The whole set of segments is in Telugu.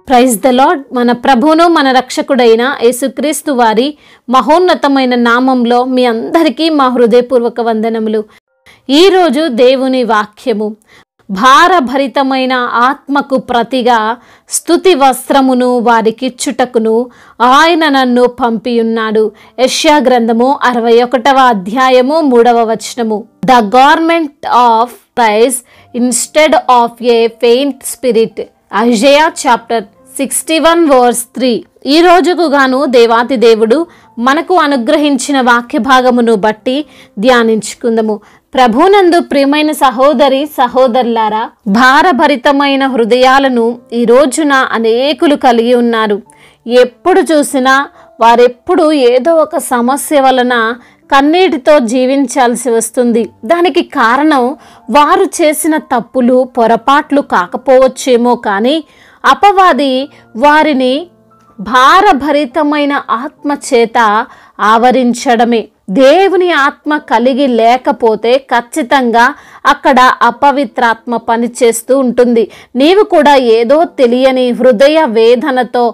Praise the lord. మన ప్రభువును మన రక్షకుడైన యేసుక్రీస్తు వారి మహోన్నతమైన నామంలో మీ అందరికీ మా హృదయపూర్వక వందనములు. ఈరోజు దేవుని వాక్యము, భారభరితమైన ఆత్మకు ప్రతిగా స్తుతి వస్త్రమును వారికిచ్చుటకును ఆయన నన్ను పంపియున్నాడు. యెషయా గ్రంథము 61వ అధ్యాయము 3వ వచనము. The garment of praise instead of a faint spirit. Isaiah chapter 61 verse 3. ఈ రోజుకు గాను దేవాతి దేవుడు మనకు అనుగ్రహించిన వాక్య భాగమును బట్టి ధ్యానించుకుందాము. ప్రభునందు ప్రియమైన సహోదరి సహోదరులారా, భారభరితమైన హృదయాలను ఈ రోజున అనేకులు కలిగి ఉన్నారు. ఎప్పుడు చూసినా వారెప్పుడు ఏదో ఒక సమస్య వలన కన్నీటితో జీవించాల్సి వస్తుంది. దానికి కారణం వారు చేసిన తప్పులు పొరపాట్లు కాకపోవచ్చేమో, కానీ అపవాది వారిని భారభరితమైన ఆత్మ చేత ఆవరించడమే. దేవుని ఆత్మ కలిగి లేకపోతే ఖచ్చితంగా అక్కడ అపవిత్రాత్మ పనిచేస్తూ ఉంటుంది. నీవు కూడా ఏదో తెలియని హృదయ వేదనతో,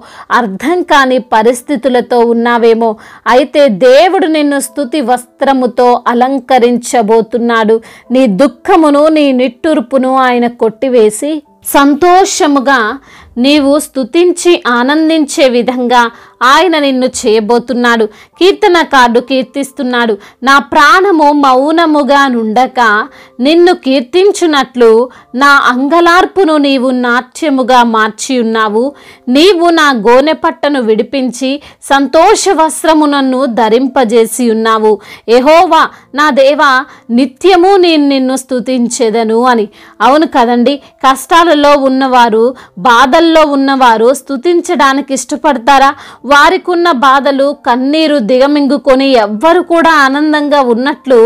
అర్థం కాని పరిస్థితులతో ఉన్నావేమో. అయితే దేవుడు నిన్ను స్తుతి వస్త్రముతో అలంకరించబోతున్నాడు. నీ దుఃఖమును, నీ నిట్టూర్పును ఆయన కొట్టివేసి సంతోషముగా నీవు స్తుతించి ఆనందించే విధంగా ఆయన నిన్ను చేయబోతున్నాడు. కీర్తనకారుడు కీర్తిస్తున్నాడు, నా ప్రాణము మౌనముగా నుండక నిన్ను కీర్తించునట్లు నా అంగలార్పును నీవు నాట్యముగా మార్చి ఉన్నావు. నీవు నా గోనె పట్టను విడిపించి సంతోష వస్త్రము నన్ను ధరింపజేసి ఉన్నావు. యెహోవా నా దేవా, నిత్యము నేను నిన్ను స్తుతించెదను అని. అవును కదండి, కష్టాలలో ఉన్నవారు, బాధల్లో ఉన్నవారు స్తుతించడానికి ఇష్టపడతారా? వారికి ఉన్న బాధలు, కన్నీరు దిగమింగుకొని ఎవ్వరు కూడా ఆనందంగా ఉన్నట్లు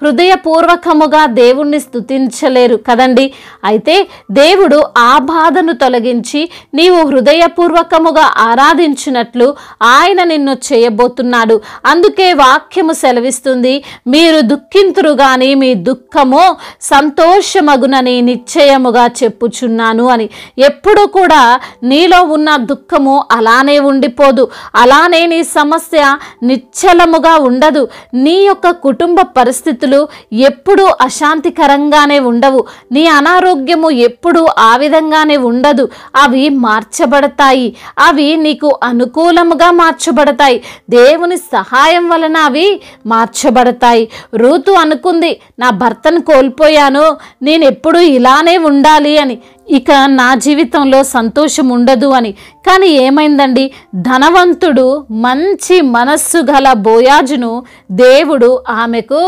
హృదయపూర్వకముగా దేవుణ్ణి స్తుతించలేరు కదండి. అయితే దేవుడు ఆ బాధను తొలగించి నీవు హృదయపూర్వకముగా ఆరాధించినట్లు ఆయన నిన్ను చేయబోతున్నాడు. అందుకే వాక్యము సెలవిస్తుంది, మీరు దుఃఖింతురు గాని మీ దుఃఖము సంతోషమగునని నిశ్చయముగా చెప్పుచున్నాను అని. ఎప్పుడు కూడా నీలో ఉన్న దుఃఖము అలానే ఉండిపోదు, అలానే నీ సమస్య నిశ్చలముగా ఉండదు. నీ యొక్క కుటుంబ పరిస్థితులు ఎప్పుడూ అశాంతికరంగానే ఉండవు. నీ అనారోగ్యము ఎప్పుడూ ఆ విధంగానే ఉండదు. అవి మార్చబడతాయి, అవి నీకు అనుకూలముగా మార్చబడతాయి. దేవుని సహాయం వలన అవి మార్చబడతాయి. రూతు అనుకుంది, నా భర్తను కోల్పోయాను, నేను ఎప్పుడు ఇలానే ఉండాలి అని, ఇక నా జీవితంలో సంతోషం ఉండదు అని. కానీ ఏమైందండి, ధనవంతుడు మంచి మనస్సు గల బోయాజును దేవుడు ఆమెకు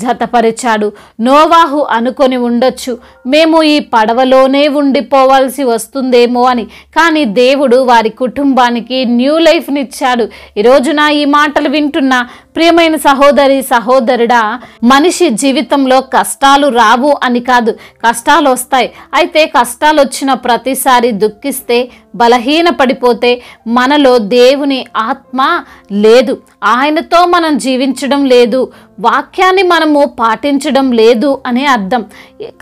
జతపరిచాడు. నోవాహు అనుకొని ఉండొచ్చు, మేము ఈ పడవలోనే ఉండిపోవాల్సి వస్తుందేమో అని, కానీ దేవుడు వారి కుటుంబానికి న్యూ లైఫ్నిచ్చాడు. ఈరోజున ఈ మాటలు వింటున్న ప్రియమైన సహోదరి సహోదరుడా, మనిషి జీవితంలో కష్టాలు రావు అని కాదు, కష్టాలు వస్తాయి. అయితే కష్టాలు వచ్చిన ప్రతిసారి దుఃఖిస్తే, బలహీన పడిపోతే మనలో దేవుని ఆత్మ లేదు, ఆయనతో మనం జీవించడం లేదు, వాక్యాన్ని మనము పాటించడం లేదు అనే అర్థం.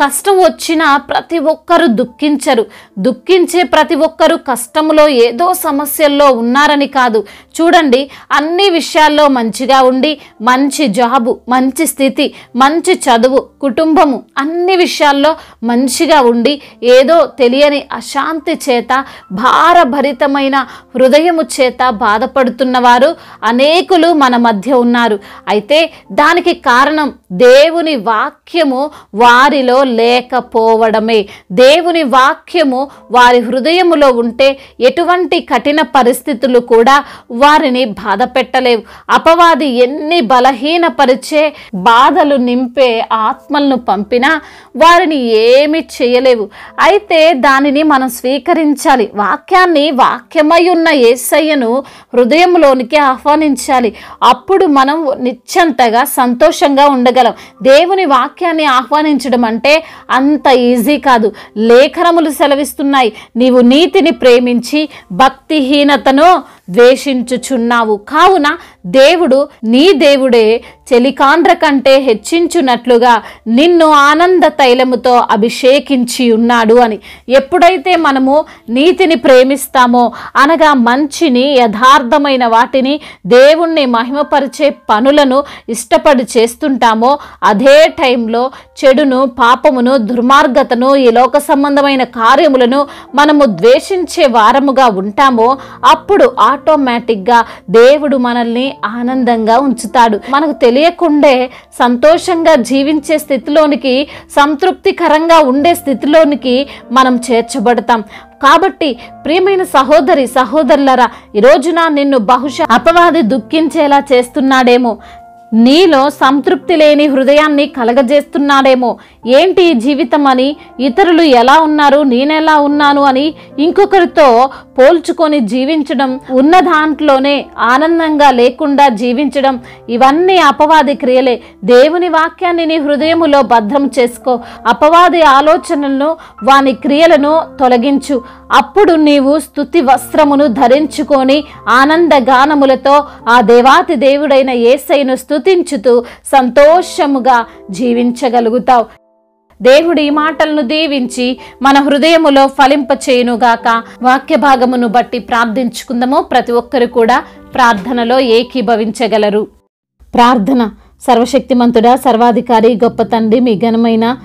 కష్టం వచ్చినా ప్రతి ఒక్కరు దుఃఖించరు. దుఃఖించే ప్రతి ఒక్కరు కష్టంలో ఏదో సమస్యల్లో ఉన్నారని కాదు. చూడండి, అన్ని విషయాల్లో మంచిగా ఉండి, మంచి జాబు, మంచి స్థితి, మంచి చదువు, కుటుంబము, అన్ని విషయాల్లో మంచిగా ఉండి ఏదో తెలియని అశాంతి చేత, భారభరితమైన హృదయము చేత బాధపడుతున్నవారు అనేకులు మన మధ్య ఉన్నారు. అయితే దానికి కారణం దేవుని వాక్యము వారిలో లేకపోవడమే. దేవుని వాక్యము వారి హృదయములో ఉంటే ఎటువంటి కఠిన పరిస్థితులు కూడా వారిని బాధ పెట్టలేవు. అపవాది ఎన్ని బలహీనపరిచే, బాధలు నింపే ఆత్మలను పంపినా వారిని ఏమి చేయలేవు. అయితే దానిని మనం స్వీకరించాలి. వాక్యాన్ని, వాక్యమై ఉన్న యేసయ్యను హృదయంలోనికి ఆహ్వానించాలి. అప్పుడు మనం నిశ్చంతగా సంతోషంగా ఉండగలం. దేవుని వాక్యాన్ని ఆహ్వానించడం అంటే అంత ఈజీ కాదు. లేఖనములు సెలవిస్తున్నాయి, నీవు నీతిని ప్రేమించి భక్తిహీనతను ద్వేషించుచున్నావు. కావున దేవుడు నీ దేవుడే చెలికాండ్ర కంటే హెచ్చించున్నట్లుగా నిన్ను ఆనంద తైలముతో అభిషేకించి ఉన్నాడు అని. ఎప్పుడైతే మనము నీతిని ప్రేమిస్తామో, అనగా మంచిని, యథార్థమైన వాటిని, దేవుణ్ణి మహిమపరిచే పనులను ఇష్టపడి చేస్తుంటామో, అదే టైంలో చెడును, పాపమును, దుర్మార్గతను, ఈ లోక సంబంధమైన కార్యములను మనము ద్వేషించే వారముగా ఉంటామో, అప్పుడు ఆటోమేటిక్గా దేవుడు మనల్ని ఆనందంగా ఉంచుతాడు. మనకు తెలియకుండే సంతోషంగా జీవించే స్థితిలోనికి, సంతృప్తికరంగా ఉండే స్థితిలోనికి మనం చేర్చబడతాం. కాబట్టి ప్రియమైన సహోదరి సహోదరులరా, ఈ రోజున నిన్ను బహుశా అపవాది దుఃఖించేలా చేస్తున్నాడేమో, నీలో సంతృప్తి లేని హృదయాన్ని కలగజేస్తున్నాడేమో. ఏంటి ఈ జీవితం అని, ఇతరులు ఎలా ఉన్నారు, నేనెలా ఉన్నాను అని ఇంకొకరితో పోల్చుకొని జీవించడం, ఉన్న దాంట్లోనే ఆనందంగా లేకుండా జీవించడం, ఇవన్నీ అపవాది క్రియలే. దేవుని వాక్యాన్ని నీ హృదయములో భద్రం చేసుకో. అపవాది ఆలోచనలను, వాని క్రియలను తొలగించు. అప్పుడు నీవు స్తుతి వస్త్రమును ధరించుకొని ఆనందగానములతో ఆ దేవాతి దేవుడైన యేసయ్యను స్తుతించుతూ సంతోషముగా జీవించగలుగుతావు. దేవుడి ఈ మాటలను దీవించి మన హృదయములో ఫలింపచేయునుగాక. వాక్య భాగమును బట్టి ప్రార్థించుకుందాము. ప్రతి ఒక్కరు కూడా ప్రార్థనలో ఏకీభవించగలరు. ప్రార్థన. సర్వశక్తిమంతుడా, సర్వాధికారి, గొప్ప తండ్రి, మీ ఘనమైన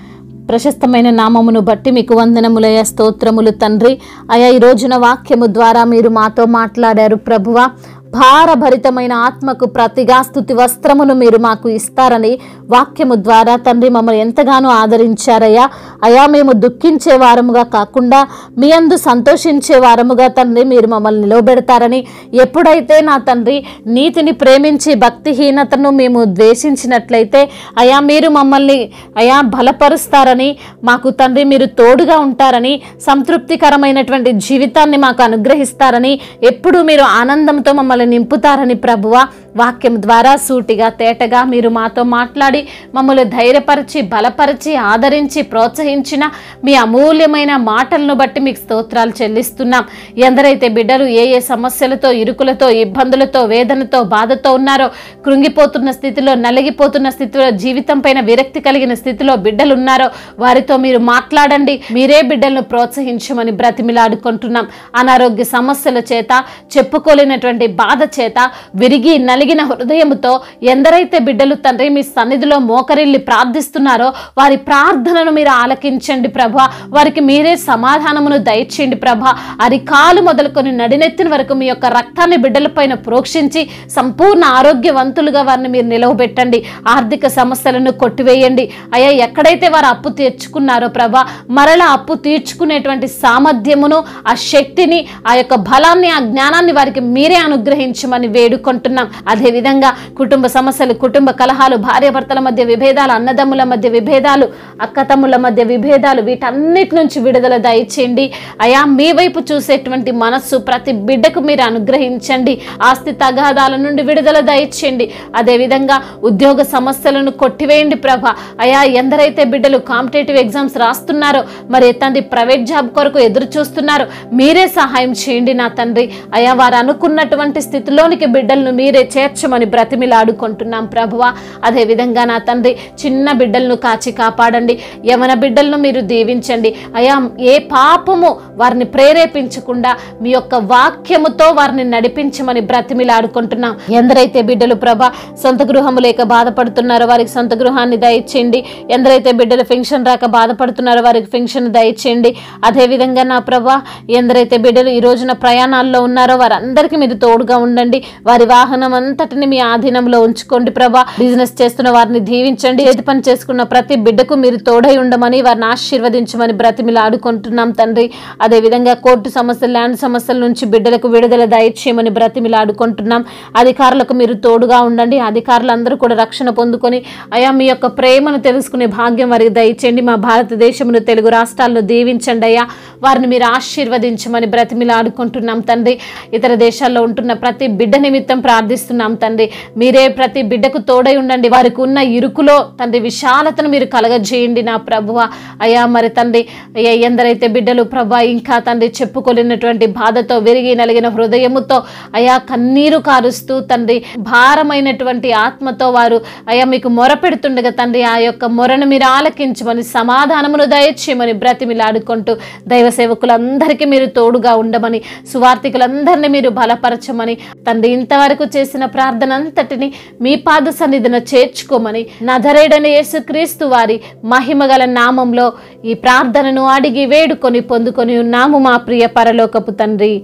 ప్రశస్తమైన నామమును బట్టి మీకు వందనములయ్యా, స్తోత్రములు తండ్రి. అయా, ఈ రోజున వాక్యము ద్వారా మీరు మాతో మాట్లాడారు ప్రభువా. భారభరితమైన ఆత్మకు ప్రతిగా స్తుతి వస్త్రమును మీరు మాకు ఇస్తారని వాక్యము ద్వారా తండ్రి మమ్మల్ని ఎంతగానో ఆదరించారయ్యా. అయా, మేము దుఃఖించే వారముగా కాకుండా మీ యందు సంతోషించే వారముగా తండ్రి మీరు మమ్మల్ని నిలబెడతారని, ఎప్పుడైతే నా తండ్రి నీతిని ప్రేమించి భక్తిహీనతను మేము ద్వేషించినట్లయితే అయా మీరు మమ్మల్ని అయా బలపరుస్తారని, మాకు తండ్రి మీరు తోడుగా ఉంటారని, సంతృప్తికరమైనటువంటి జీవితాన్ని మాకు అనుగ్రహిస్తారని, ఎప్పుడు మీరు ఆనందంతో మమ్మల్ని నింపుతారని ప్రభువా వాక్యం ద్వారా సూటిగా తేటగా మీరు మాతో మాట్లాడి మమ్మల్ని ధైర్యపరిచి, బలపరిచి, ఆదరించి, ప్రోత్సహించిన మీ అమూల్యమైన మాటలను బట్టి మీకు స్తోత్రాలు చెల్లిస్తున్నాం. ఎందరైతే బిడ్డలు ఏ ఏ సమస్యలతో, ఇరుకులతో, ఇబ్బందులతో, వేదనతో, బాధతో ఉన్నారో, కృంగిపోతున్న స్థితిలో, నలిగిపోతున్న స్థితిలో, జీవితం పైన విరక్తి కలిగిన స్థితిలో బిడ్డలు ఉన్నారో వారితో మీరు మాట్లాడండి. మీరే బిడ్డలను ప్రోత్సహించమని బ్రతిమిలాడుకుంటున్నాం. అనారోగ్య సమస్యల చేత, చెప్పుకోలేనటువంటి బాధ చేత, విరిగి నలిగిన హృదయముతో ఎందరైతే బిడ్డలు తండ్రి మీ సన్నిధిలో మోకరిల్లి ప్రార్థిస్తున్నారో వారి ప్రార్థనను మీరు ఆలకించండి ప్రభా. వారికి మీరే సమాధానమును దయచేయండి ప్రభా. అరికాలు మొదలుకొని నడినెత్తిన వరకు మీ యొక్క రక్తాన్ని బిడ్డలపైన ప్రోక్షించి సంపూర్ణ ఆరోగ్యవంతులుగా వారిని మీరు నిలవబెట్టండి. ఆర్థిక సమస్యలను కొట్టివేయండి అయ్యా. ఎక్కడైతే వారు అప్పు తీర్చుకున్నారో ప్రభా, మరలా అప్పు తీర్చుకునేటువంటి సామర్థ్యమును, ఆ శక్తిని, ఆ యొక్క బలాన్ని, ఆ జ్ఞానాన్ని వారికి మీరే అనుగ్రహించమని వేడుకుంటున్నాం. అదేవిధంగా కుటుంబ సమస్యలు, కుటుంబ కలహాలు, భార్యాభర్తల మధ్య విభేదాలు, అన్నదమ్ముల మధ్య విభేదాలు, అక్కతమ్ముల మధ్య విభేదాలు, వీటన్నిటి నుంచి విడుదల దయచేయండి అయా. మీ వైపు చూసేటువంటి మనస్సు ప్రతి బిడ్డకు మీరు అనుగ్రహించండి. ఆస్తి తగాదాల నుండి విడుదల దయచేయండి. అదేవిధంగా ఉద్యోగ సమస్యలను కొట్టివేయండి ప్రభా. అయా, ఎందరైతే బిడ్డలు కాంపిటేటివ్ ఎగ్జామ్స్ రాస్తున్నారో, మరి తండ్రి ప్రైవేట్ జాబ్ కొరకు ఎదురు చూస్తున్నారో మీరే సహాయం చేయండి నా తండ్రి. అయా, వారు అనుకున్నటువంటి స్థితిలోనికి బిడ్డలను మీరే చేర్చమని బ్రతిమిలాడుకుంటున్నాం ప్రభువా. అదేవిధంగా నా తండ్రి చిన్న బిడ్డలను కాచి కాపాడండి. యవన బిడ్డలను మీరు దీవించండి అయా. ఏ పాపము వారిని ప్రేరేపించకుండా మీ యొక్క వాక్యముతో వారిని నడిపించమని బ్రతిమిలాడుకుంటున్నాం. ఎందరైతే బిడ్డలు ప్రభా సొంత గృహము లేక బాధపడుతున్నారో వారికి సొంత గృహాన్ని దయచేయండి. ఎందరైతే బిడ్డలు పెన్షన్ రాక బాధపడుతున్నారో వారికి పెన్షన్ దయచేయండి. అదేవిధంగా నా ప్రభా, ఎందరైతే బిడ్డలు ఈ రోజున ప్రయాణాల్లో ఉన్నారో వారందరికీ మీరు తోడుగా ఉండండి. వారి వాహనం అంతటిని మీ ఆధీనంలో ఉంచుకోండి ప్రభా. బిజినెస్ చేస్తున్న వారిని దీవించండి. ఏది పని చేసుకున్న ప్రతి బిడ్డకు మీరు తోడై ఉండమని, వారిని ఆశీర్వదించమని బ్రతిమిలాడుకుంటున్నాం తండ్రి. అదేవిధంగా కోర్టు సమస్యలు, ల్యాండ్ సమస్యల నుంచి బిడ్డలకు విడుదల దయచేయమని బ్రతిమిలాడుకుంటున్నాం. అధికారులకు మీరు తోడుగా ఉండండి. అధికారులందరూ కూడా రక్షణ పొందుకొని అయా మీ యొక్క ప్రేమను తెలుసుకునే భాగ్యం వారికి దయచేయండి. మా భారతదేశమును, తెలుగు రాష్ట్రాలను దీవించండి అయ్యా. వారిని మీరు ఆశీర్వదించమని బ్రతిమిలాడుకుంటున్నాం తండ్రి. ఇతర దేశాల్లో ఉంటున్న ప్రతి బిడ్డ నిమిత్తం ప్రార్థిస్తున్నాం వేడుకుంటున్నాం తండ్రి. మీరే ప్రతి బిడ్డకు తోడై ఉండండి. వారికి ఉన్న ఇరుకులో తండ్రి విశాలతను మీరు కలగజేయండి నా ప్రభువ. అయ్యా మరి తండ్రి అయ్యా ఎందరైతే బిడ్డలు ప్రభా ఇంకా తండ్రి చెప్పుకోలేనటువంటి బాధతో విరిగి నలిగిన హృదయముతో అయా కన్నీరు కారుస్తూ తండ్రి భారమైనటువంటి ఆత్మతో వారు అయా మీకు మొరపెడుతుండగా తండ్రి ఆ యొక్క మొరను మీరు ఆలకించమని సమాధానమును దయచేయమని బ్రతిమిలాడుకుంటూ దైవ సేవకులందరికీ మీరు తోడుగా ఉండమని సువార్థికులందరినీ మీరు బలపరచమని తండ్రి ఇంతవరకు చేసిన ప్రార్థన అంతటిని మీ పాద సన్నిధిన చేర్చుకోమని నజరేయుడైన యేసుక్రీస్తు వారి మహిమగల నామంలో ఈ ప్రార్థనను అడిగి వేడుకొని పొందుకొని ఉన్నాము మా ప్రియ పరలోకపు తండ్రి.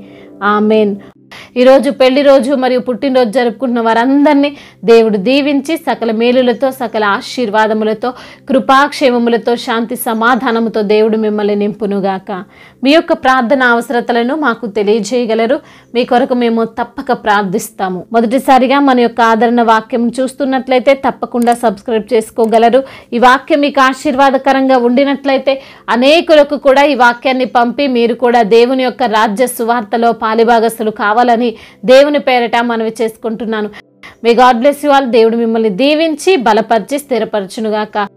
ఆమెన్. ఈరోజు పెళ్లి రోజు మరియు పుట్టినరోజు జరుపుకుంటున్న వారందరినీ దేవుడు దీవించి సకల మేలులతో సకల ఆశీర్వాదములతో కృపాక్షేమములతో శాంతి సమాధానముతో దేవుడు మిమ్మల్ని నింపునుగాక. మీ యొక్క ప్రార్థన అవసరతలను మాకు తెలియజేయగలరు. మీ కొరకు మేము తప్పక ప్రార్థిస్తాము. మొదటిసారిగా మన యొక్క ఆదరణ వాక్యం చూస్తున్నట్లయితే తప్పకుండా సబ్స్క్రైబ్ చేసుకోగలరు. ఈ వాక్యం మీకు ఆశీర్వాదకరంగా ఉండినట్లయితే అనేకులకు కూడా ఈ వాక్యాన్ని పంపి మీరు కూడా దేవుని యొక్క రాజ్య సువార్తలో పాలిభాగస్తులు కావాలని దేవుని పేరట మనవి చేసుకుంటున్నాను. May God bless you all. దేవుడు మిమ్మల్ని దీవించి బలపరిచి స్థిరపరచునుగాక.